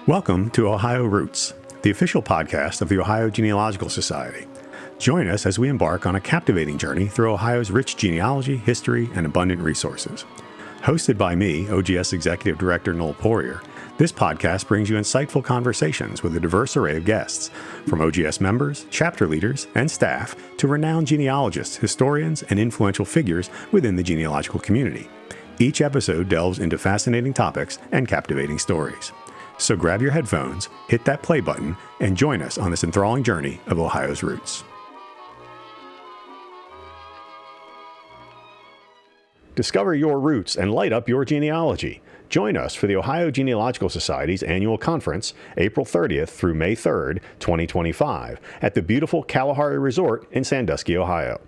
Welcome to Ohio Roots, the official podcast of the Ohio Genealogical Society. Join us as we embark on a captivating journey through Ohio's rich genealogy, history, and abundant resources. Hosted by me, OGS Executive Director Noel Poirier, this podcast brings you insightful conversations with a diverse array of guests, from OGS members, chapter leaders, and staff to renowned genealogists, historians, and influential figures within the genealogical community. Each episode delves into fascinating topics and captivating stories. So grab your headphones, hit that play button, and join us on this enthralling journey of Ohio's roots. Discover your roots and light up your genealogy. Join us for the Ohio Genealogical Society's annual conference, April 30th through May 3rd, 2025, at the beautiful Kalahari Resort in Sandusky, Ohio.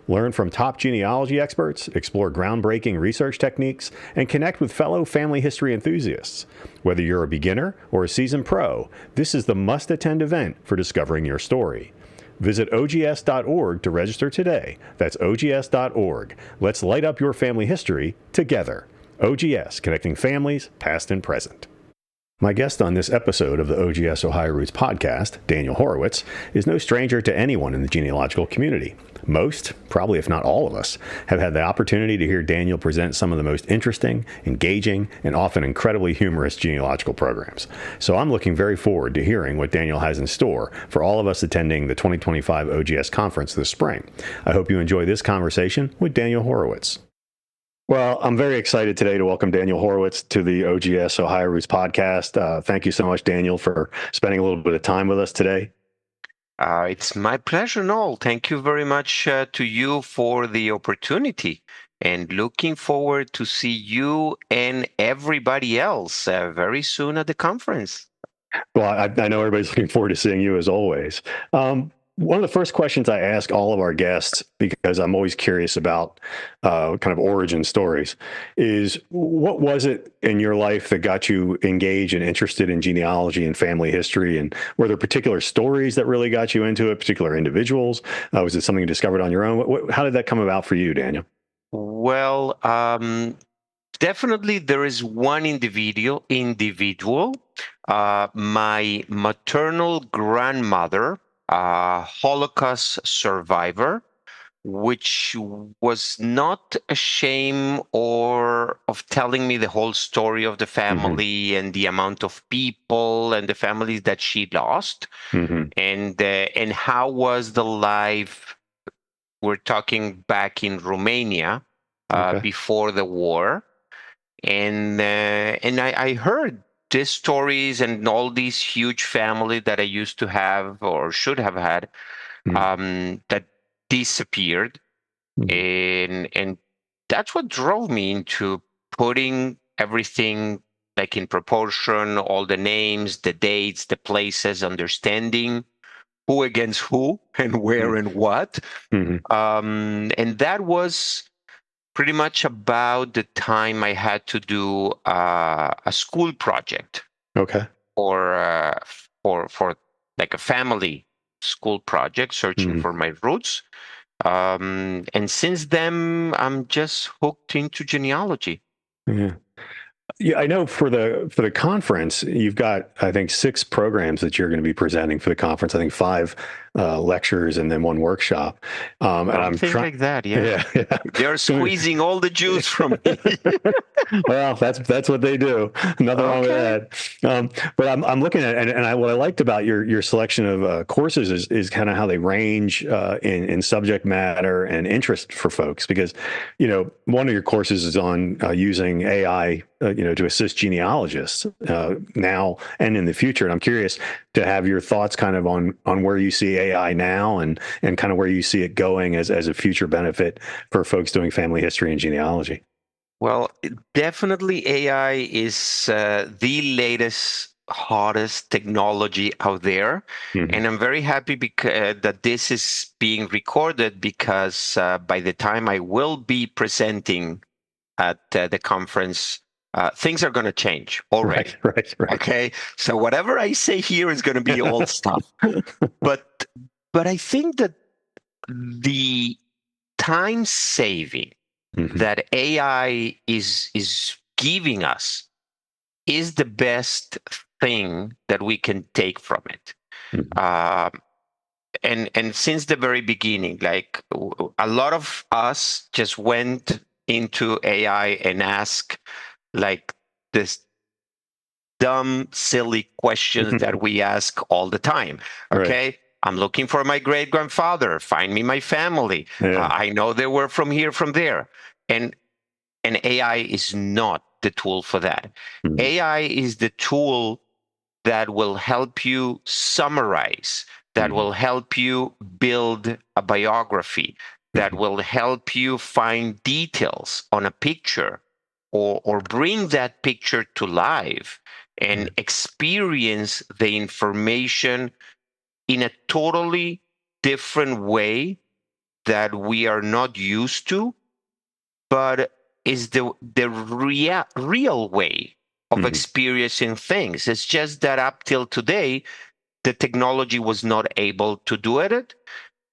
Learn from top genealogy experts, explore groundbreaking research techniques, and connect with fellow family history enthusiasts. Whether you're a beginner or a seasoned pro, this is the must-attend event for discovering your story. Visit OGS.org to register today. That's OGS.org. Let's light up your family history together. OGS, connecting families, past and present. My guest on this episode of the OGS Ohio Roots podcast, Daniel Horowitz, is no stranger to anyone in the genealogical community. Most, probably if not all of us, have had the opportunity to hear Daniel present some of the most interesting, engaging, and often incredibly humorous genealogical programs. So I'm looking very forward to hearing what Daniel has in store for all of us attending the 2025 OGS Conference this spring. I hope you enjoy this conversation with Daniel Horowitz. Well, I'm very excited today to welcome Daniel Horowitz to the OGS Ohio Roots podcast. Thank you so much, Daniel, for spending a little bit of time with us today. It's my pleasure, Noel. Thank you very much to you for the opportunity, and looking forward to see you and everybody else very soon at the conference. Well, I know everybody's looking forward to seeing you as always. One of the first questions I ask all of our guests, because I'm always curious about kind of origin stories, is what was it in your life that got you engaged and interested in genealogy and family history? And were there particular stories that really got you into it, particular individuals? Was it something you discovered on your own? How did that come about for you, Daniel? Well, definitely there is one individual. My maternal grandmother, Holocaust survivor, which was not ashamed of telling me the whole story of the family and the amount of people and the families that she lost, and how was the life. We're talking back in Romania before the war, and I heard these stories and all these huge family that I used to have or should have had that disappeared, and that's what drove me into putting everything like in proportion, all the names, the dates, the places, understanding who against who and where and what, and that was pretty much about the time I had to do a school project. Okay. For like a family school project, searching for my roots. And since then, I'm just hooked into genealogy. Yeah, I know for the conference, you've got, I think, 6 programs that you're going to be presenting for the conference. I think 5 lectures and then 1 workshop. And I'm thinking like that, yeah. They're squeezing all the juice from me. Well, that's what they do. Nothing wrong with that. But I'm looking at and what I liked about your selection of courses is kind of how they range in subject matter and interest for folks. Because one of your courses is on using AI to assist genealogists now and in the future. And I'm curious to have your thoughts kind of on where you see AI now and kind of where you see it going as a future benefit for folks doing family history and genealogy. Well, definitely AI is the latest, hottest technology out there. And I'm very happy that this is being recorded, because by the time I will be presenting at the conference, things are going to change already. Right. Okay, so whatever I say here is going to be old stuff. But I think that the time saving that AI is giving us is the best thing that we can take from it. Mhm. And since the very beginning, like a lot of us just went into AI and asked like this dumb, silly questions that we ask all the time. Right. Okay. I'm looking for my great grandfather. Find me my family. Yeah. I know they were from here, from there. And AI is not the tool for that. Mhm. AI is the tool that will help you summarize, that Mhm. will help you build a biography, that Mhm. will help you find details on a picture, or bring that picture to life and Right. experience the information in a totally different way that we are not used to, but is the real way of Mhm. experiencing things. It's just that up till today, the technology was not able to do it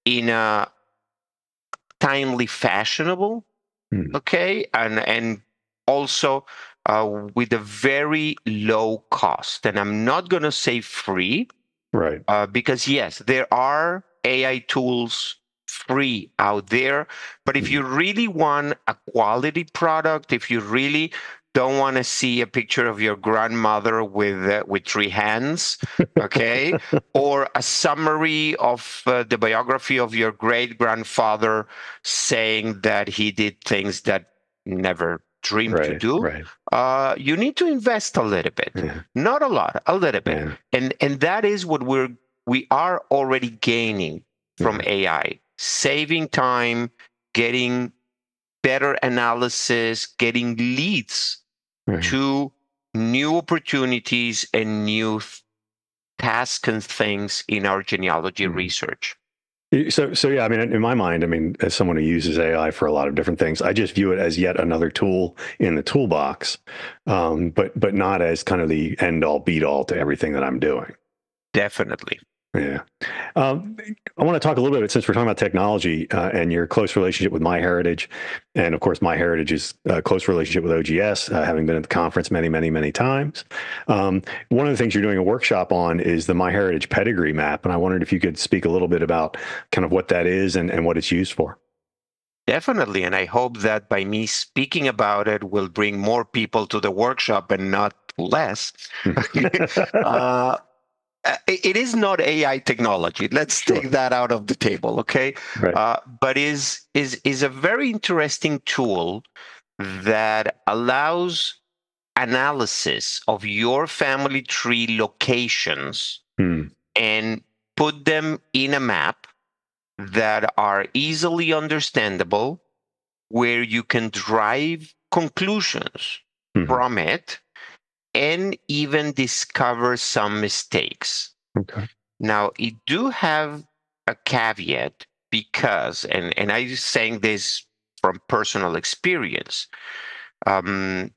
in a timely fashionable, Mhm. okay, and also with a very low cost. And I'm not going to say free, Right. because yes, there are AI tools free out there, but if Mhm. you really want a quality product, if you really don't want to see a picture of your grandmother with three hands, okay, or a summary of the biography of your great grandfather saying that he did things that never dreamed to Right. do, Right. you need to invest a little bit, Yeah. not a lot, a little bit. Yeah. And that is what we are already gaining from Yeah. AI, saving time, getting better analysis, getting leads Right. to new opportunities and new tasks and things in our genealogy Mhm. research. So yeah, I mean, in my mind, I mean, as someone who uses AI for a lot of different things, I just view it as yet another tool in the toolbox, but not as kind of the end all beat all to everything that I'm doing. Definitely. Yeah. Um, I want to talk a little bit, since we're talking about technology and your close relationship with MyHeritage. And of course, MyHeritage is a close relationship with OGS, having been at the conference many, many, many times. One of the things you're doing a workshop on is the MyHeritage pedigree map. And I wondered if you could speak a little bit about kind of what that is and what it's used for. Definitely. And I hope that by me speaking about it will bring more people to the workshop and not less. uh, it is not AI technology. Let's Sure. take that out of the table, okay? Right. But is a very interesting tool that allows analysis of your family tree locations Hmm. and put them in a map that are easily understandable, where you can drive conclusions Mhm. from it and even discover some mistakes. Okay. Now, it do have a caveat because, and I'm saying this from personal experience, um,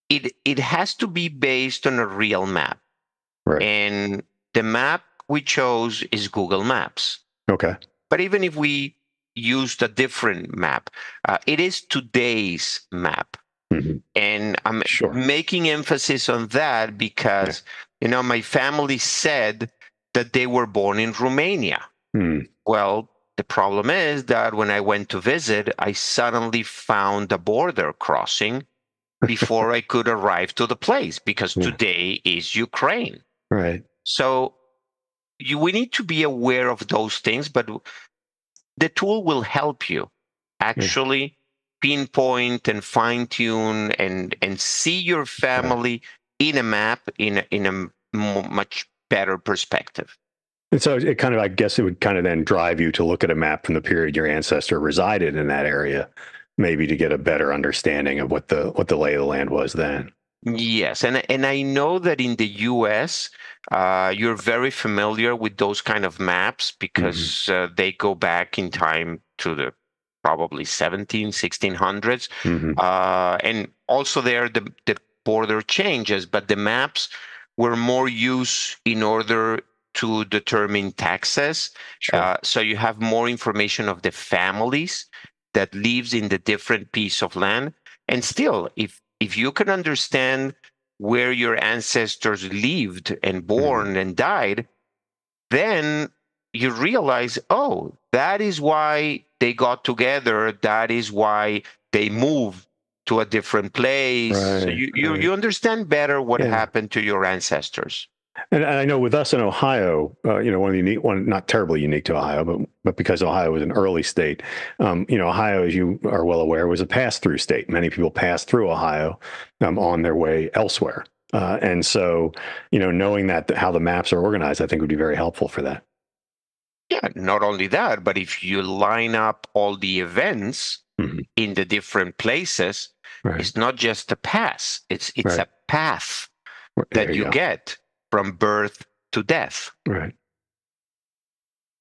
it has to be based on a real map. Right. And the map we chose is Google Maps. Okay. But even if we used a different map, it is today's map. Mhm. And I'm Sure. making emphasis on that Yeah. because, my family said that they were born in Romania. Hmm. Well, the problem is that when I went to visit, I suddenly found a border crossing before I could arrive to the place, because Yeah. today is Ukraine. Right. So we need to be aware of those things, but the tool will help you Yeah. actually pinpoint and fine tune and see your Right. family in a map in a much better perspective. And so it kind of, I guess it would kind of then drive you to look at a map from the period your ancestor resided in that area, maybe to get a better understanding of what the lay of the land was then. Yes, and I know that in the U.S. You're very familiar with those kind of maps Hmm. because they go back in time to the probably 17, 1600s. Hmm. And also there the border changes, but the maps were more used in order to determine taxes. Sure. So you have more information of the families that lives in the different piece of land. And still, if you can understand where your ancestors lived and born and died, then you realize, oh, that is why they got together. That is why they moved to a different place. So Right. you understand better what Yeah. happened to your ancestors. And I know with us in Ohio, one of the unique one, not terribly unique to Ohio, but because Ohio was an early state, Ohio, as you are well aware, was a pass-through state. Many people passed through Ohio on their way elsewhere. And so, knowing that how the maps are organized, I think would be very helpful for that. Yeah, not only that, but if you line up all the events in the different places, Right. it's not just a pass, it's Right. a path There that you go. get from birth to death. Right.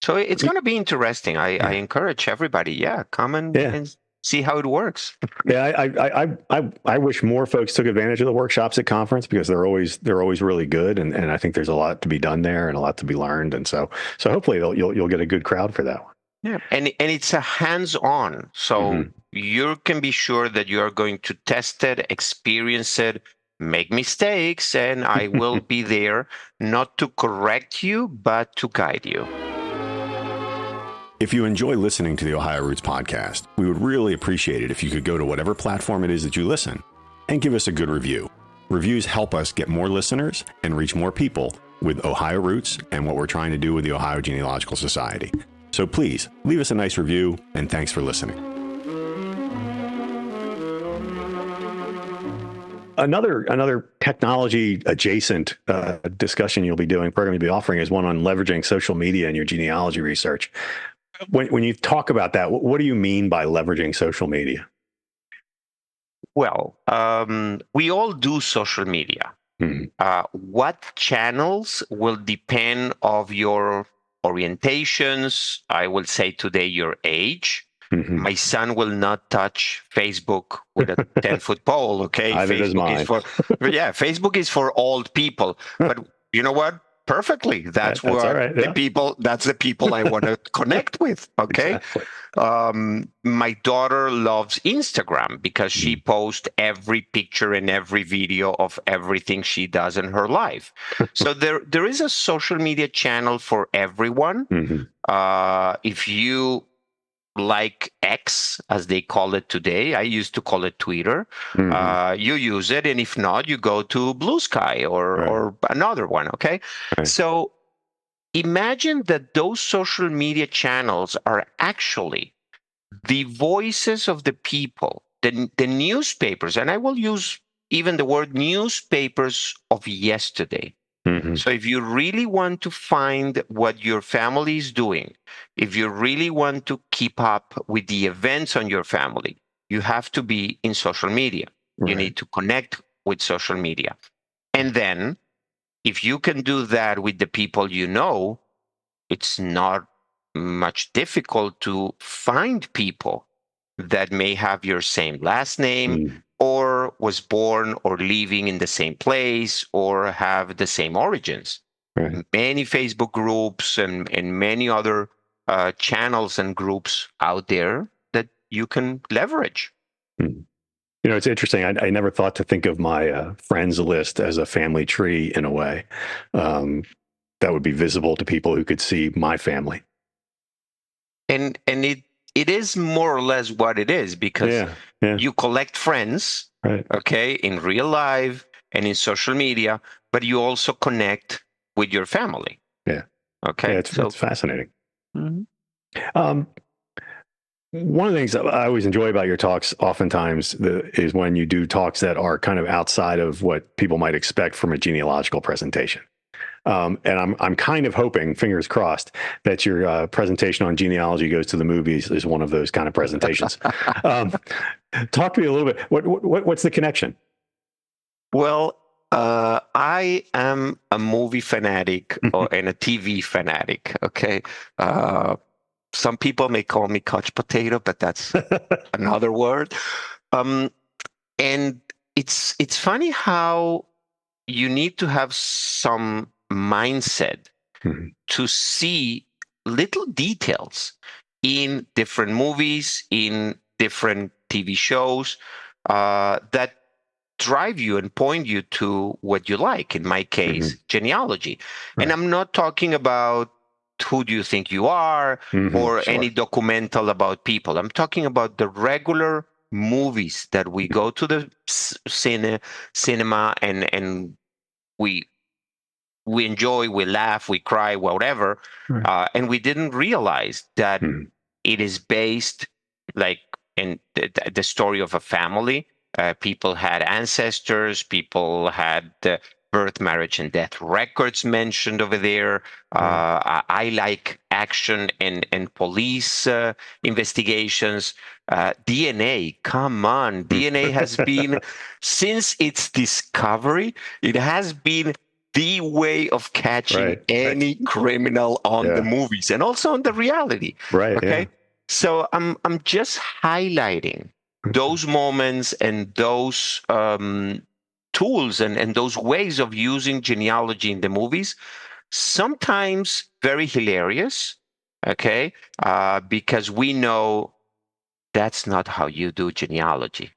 So it's going to be interesting. I encourage everybody, come and see how it works. I wish more folks took advantage of the workshops at conference because they're always really good, and I think there's a lot to be done there and a lot to be learned, and so hopefully you'll get a good crowd for that one. Yeah, and it's a hands-on, so you can be sure that you are going to test it, experience it, make mistakes, and I will be there not to correct you, but to guide you. If you enjoy listening to the Ohio Roots podcast, we would really appreciate it if you could go to whatever platform it is that you listen and give us a good review. Reviews help us get more listeners and reach more people with Ohio Roots and what we're trying to do with the Ohio Genealogical Society. So please leave us a nice review, and thanks for listening. Another technology adjacent discussion program you'll be offering is one on leveraging social media in your genealogy research. When you talk about that, what do you mean by leveraging social media? Well, we all do social media. What channels will depend of your orientations? I will say today your age. My son will not touch Facebook with a 10-foot pole. Okay, Facebook is for old people. But you know what? Perfectly. That's the people I want to connect with. Okay. Exactly. My daughter loves Instagram because she posts every picture and every video of everything she does in her life. So there is a social media channel for everyone. If you like X, as they call it today, I used to call it Twitter. You use it, and if not, you go to Blue Sky or another one. Okay. So imagine that those social media channels are actually the voices of the people, the newspapers, and I will use even the word newspapers of yesterday. So if you really want to find what your family is doing, if you really want to keep up with the events on your family, you have to be in social media. You need to connect with social media. And then if you can do that with the people you know, it's not much difficult to find people that may have your same last name or was born or living in the same place or have the same origins. Many Facebook groups and many other channels and groups out there that you can leverage. It's interesting. I never thought to think of my friends list as a family tree in a way that would be visible to people who could see my family. And it is more or less what it is because you collect friends, okay, in real life and in social media, but you also connect with your family. Yeah. Okay. Yeah, it's fascinating. One of the things I always enjoy about your talks oftentimes is when you do talks that are kind of outside of what people might expect from a genealogical presentation. And I'm kind of hoping, fingers crossed, that your presentation on genealogy goes to the movies is one of those kind of presentations. Talk to me a little bit. What's the connection? Well, I am a movie fanatic and a TV fanatic. Okay. Some people may call me couch potato, but that's another word. And it's funny how you need to have some mindset to see little details in different movies, in different TV shows that drive you and point you to what you like. In my case, genealogy. Right. And I'm not talking about who do you think you are or Sure. any documental about people. I'm talking about the regular movies that we go to the cinema and we enjoy, we laugh, we cry, whatever, Right. and we didn't realize that Mhm. it is based like in the story of a family. People had ancestors, people had birth, marriage, and death records mentioned over there. I like action and police investigations. DNA, come on. DNA has been, since its discovery, it has been the way of catching Right. any criminal on the Yeah. movies and also on the reality. Right. Yeah. Okay. So I'm just highlighting those moments and those tools and those ways of using genealogy in the movies, sometimes very hilarious, okay, because we know that's not how you do genealogy.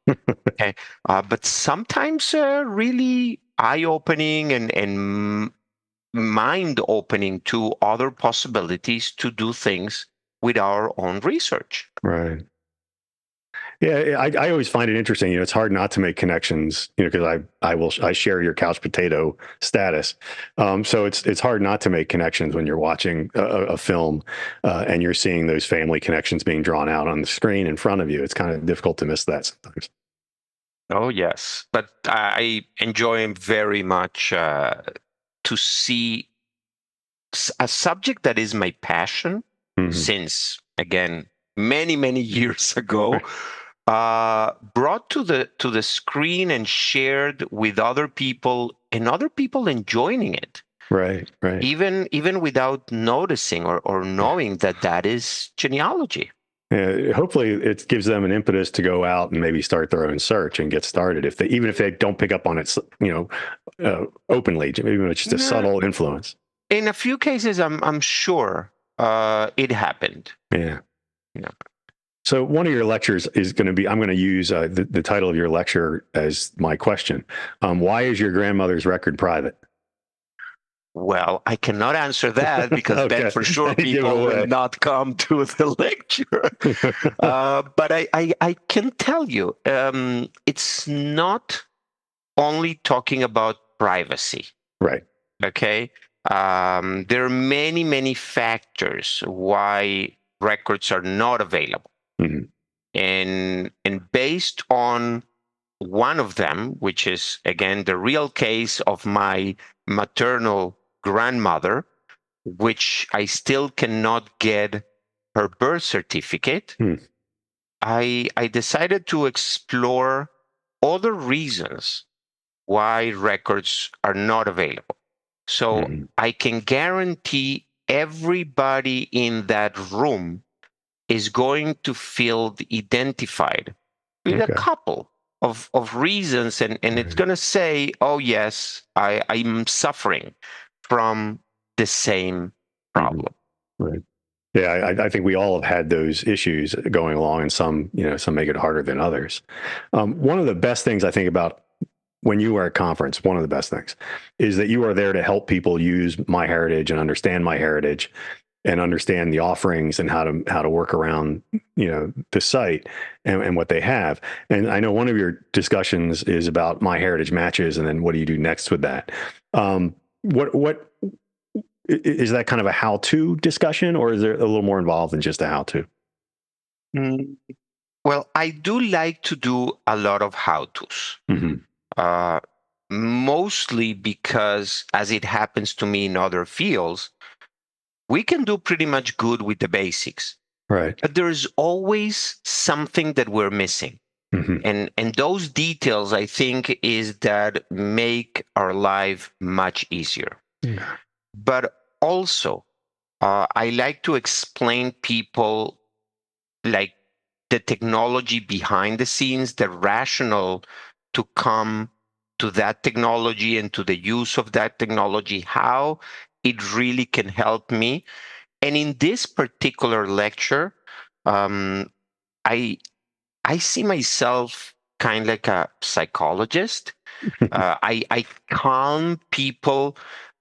Okay, but sometimes really eye-opening and mind-opening to other possibilities to do things with our own research. Right. Yeah, I always find it interesting. It's hard not to make connections. Because I share your couch potato status, so it's hard not to make connections when you're watching a film and you're seeing those family connections being drawn out on the screen in front of you. It's kind of difficult to miss that sometimes. Oh, yes. But I enjoy very much to see a subject that is my passion since, again, many, many years ago, brought to the screen and shared with other people and other people enjoying it. Right. Right. Even without noticing or knowing that that is genealogy. Yeah, hopefully it gives them an impetus to go out and maybe start their own search and get started. Even if they don't pick up on it, openly, even if it's just a Yeah. subtle influence. In a few cases, I'm sure it happened. Yeah. Yeah. So one of your lectures is going to be, I'm going to use the title of your lecture as my question. Why is your grandmother's record private? Well, I cannot answer that because then Okay. for sure Give it people will away. not come to the lecture. But I can tell you, it's not only talking about privacy. Right. Okay. There are many, many factors why records are not available. Mhm. And based on one of them, which is again the real case of my maternal grandmother, which I still cannot get her birth certificate, I decided to explore other reasons why records are not available. So I can guarantee everybody in that room is going to feel identified with a Okay. couple of reasons, and it's going to say, oh, yes, I'm suffering from the same problem. Right. Yeah, I think we all have had those issues going along, and some make it harder than others. One of the best things I think about when you are at conference, one of the best things is that you are there to help people use MyHeritage and understand MyHeritage and understand the offerings and how to work around the site and what they have. And I know one of your discussions is about MyHeritage matches, and then what do you do next with that? What is that kind of a how-to discussion, or is there a little more involved than just a how-to? Well, I do like to do a lot of how-tos. Uh, Mostly because, as it happens to me in other fields, we can do pretty much good with the basics. Right. But there's always something that we're missing. And those details, I think, is that make our life much easier. Yeah. But also, I like to explain people like the technology behind the scenes, the rationale to come to that technology and to the use of that technology, how it really can help me. And in this particular lecture, I I see myself kind of like a psychologist. I calm people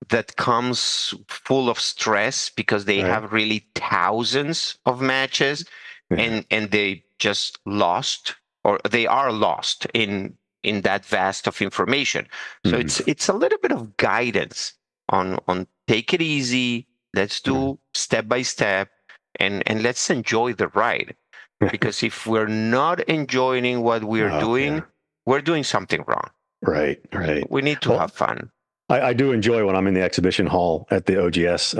that comes full of stress because they Right. have really thousands of matches, Yeah. and they just lost, or they are lost in that vast of information. So Mhm. it's a little bit of guidance on take it easy. Let's do step by step, and let's enjoy the ride. Because if we're not enjoying what we're Oh, doing, yeah. we're doing something wrong. Right. Right. We need to Well, have fun. I do enjoy when I'm in the exhibition hall at the OGS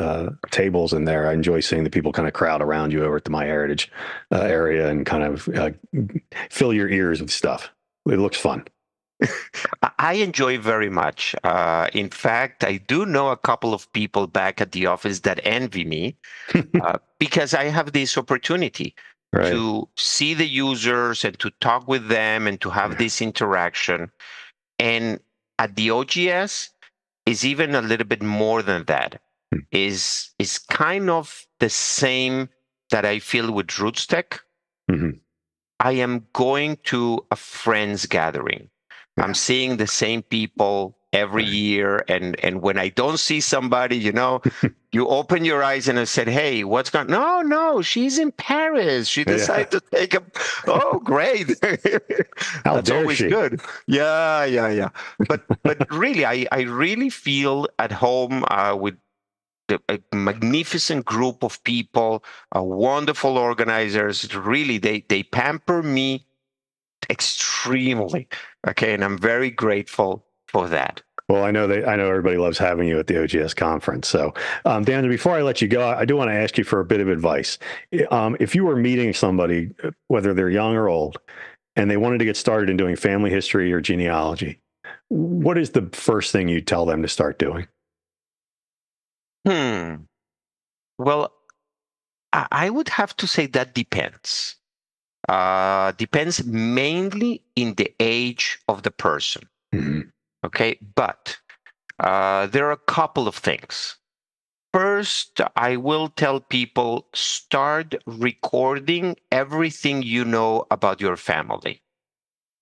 tables in there. I enjoy seeing the people kind of crowd around you over at the MyHeritage area and kind of fill your ears with stuff. It looks fun. I enjoy very much. In fact, I do know a couple of people back at the office that envy me because I have this opportunity Right. to see the users and to talk with them and to have this interaction. And at the OGS is even a little bit more than that. Is kind of the same that I feel with Roots Tech. Mm-hmm. I am going to a friends gathering. I'm Yeah. seeing the same people every Right. year, and when I don't see somebody, you open your eyes and I said, "Hey, what's going?" No, no, she's in Paris. She Yeah. decided to take a. Oh, great! How That's dare always she? good. Yeah, yeah, yeah. But really, I really feel at home with a magnificent group of people, wonderful organizers. Really, they pamper me extremely. Okay, and I'm very grateful for that. Well, I know everybody loves having you at the OGS conference. So, Daniel, before I let you go, I do want to ask you for a bit of advice. If you were meeting somebody, whether they're young or old, and they wanted to get started in doing family history or genealogy, what is the first thing you tell them to start doing? Hmm. Well, I would have to say that depends. Depends mainly in the age of the person. Mm-hmm. Okay, but there are a couple of things. First, I will tell people start recording everything you know about your family.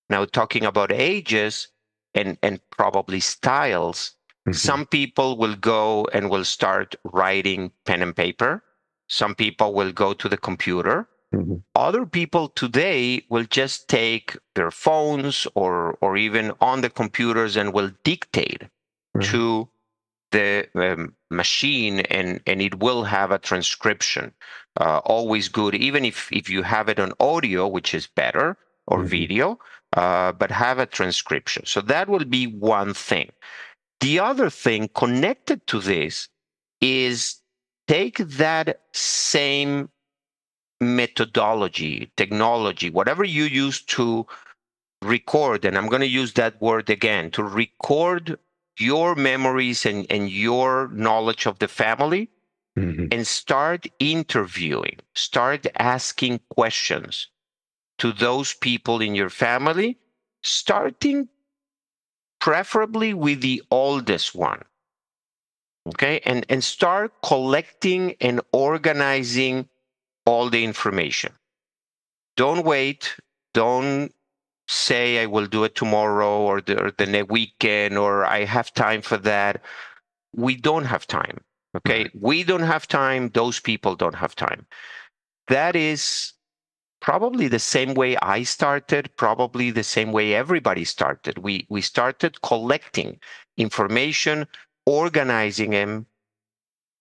Now, talking about ages and probably styles, Mm-hmm. some people will go and will start writing pen and paper. Some people will go to the computer. Mm-hmm. Other people today will just take their phones or even on the computers and will dictate Right. to the machine, and it will have a transcription. Always good, even if you have it on audio, which is better, or Mm-hmm. video, but have a transcription. So that will be one thing. The other thing connected to this is take that same methodology, technology, whatever you use to record, and I'm going to use that word again, to record your memories and your knowledge of the family, Mm-hmm. and start interviewing, start asking questions to those people in your family, starting preferably with the oldest one. Okay, and start collecting and organizing all the information. Don't wait. Don't say I will do it tomorrow or the next weekend or I have time for that. We don't have time. Okay. Right. We don't have time. Those people don't have time. That is probably the same way I started, probably the same way everybody started. We started collecting information, organizing them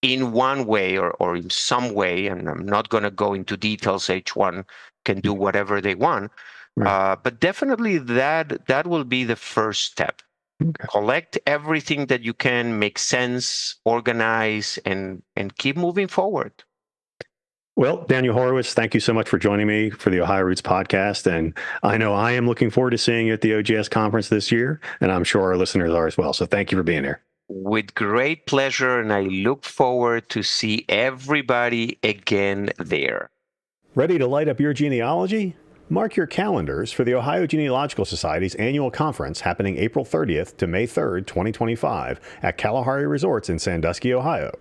in one way or in some way. And I'm not going to go into details. Each one can do whatever they want. Right. But definitely that will be the first step. Okay. Collect everything that you can, make sense, organize, and keep moving forward. Well, Daniel Horowitz, thank you so much for joining me for the Ohio Roots podcast. And I know I am looking forward to seeing you at the OGS conference this year, and I'm sure our listeners are as well. So thank you for being here. With great pleasure, and I look forward to see everybody again there. Ready to light up your genealogy? Mark your calendars for the Ohio Genealogical Society's annual conference happening April 30th to May 3rd, 2025 at Kalahari Resorts in Sandusky, Ohio.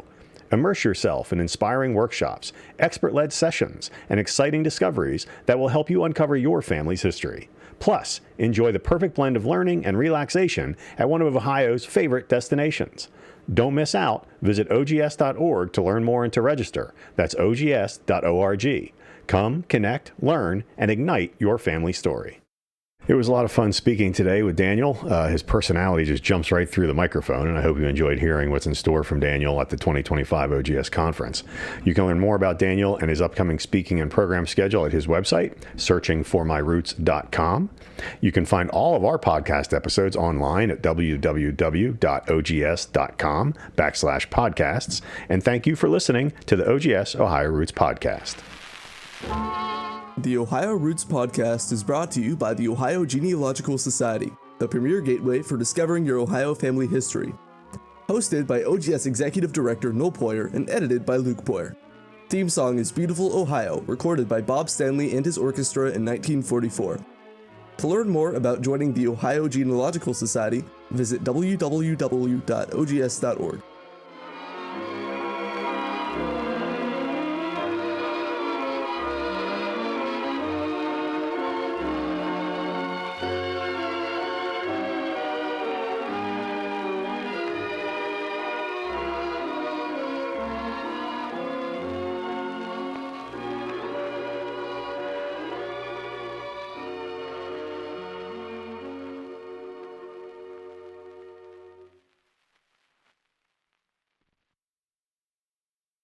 Immerse yourself in inspiring workshops, expert-led sessions, and exciting discoveries that will help you uncover your family's history. Plus, enjoy the perfect blend of learning and relaxation at one of Ohio's favorite destinations. Don't miss out. Visit ogs.org to learn more and to register. That's ogs.org. Come, connect, learn, and ignite your family story. It was a lot of fun speaking today with Daniel. His personality just jumps right through the microphone, and I hope you enjoyed hearing what's in store from Daniel at the 2025 OGS Conference. You can learn more about Daniel and his upcoming speaking and program schedule at his website, searchingformyroots.com. You can find all of our podcast episodes online at www.ogs.com/podcasts. And thank you for listening to the OGS Ohio Roots podcast. The Ohio Roots podcast is brought to you by the Ohio Genealogical Society, the premier gateway for discovering your Ohio family history. Hosted by OGS Executive Director Noel Poyer and edited by Luke Poyer. Theme song is Beautiful Ohio, recorded by Bob Stanley and his orchestra in 1944. To learn more about joining the Ohio Genealogical Society, visit www.ogs.org.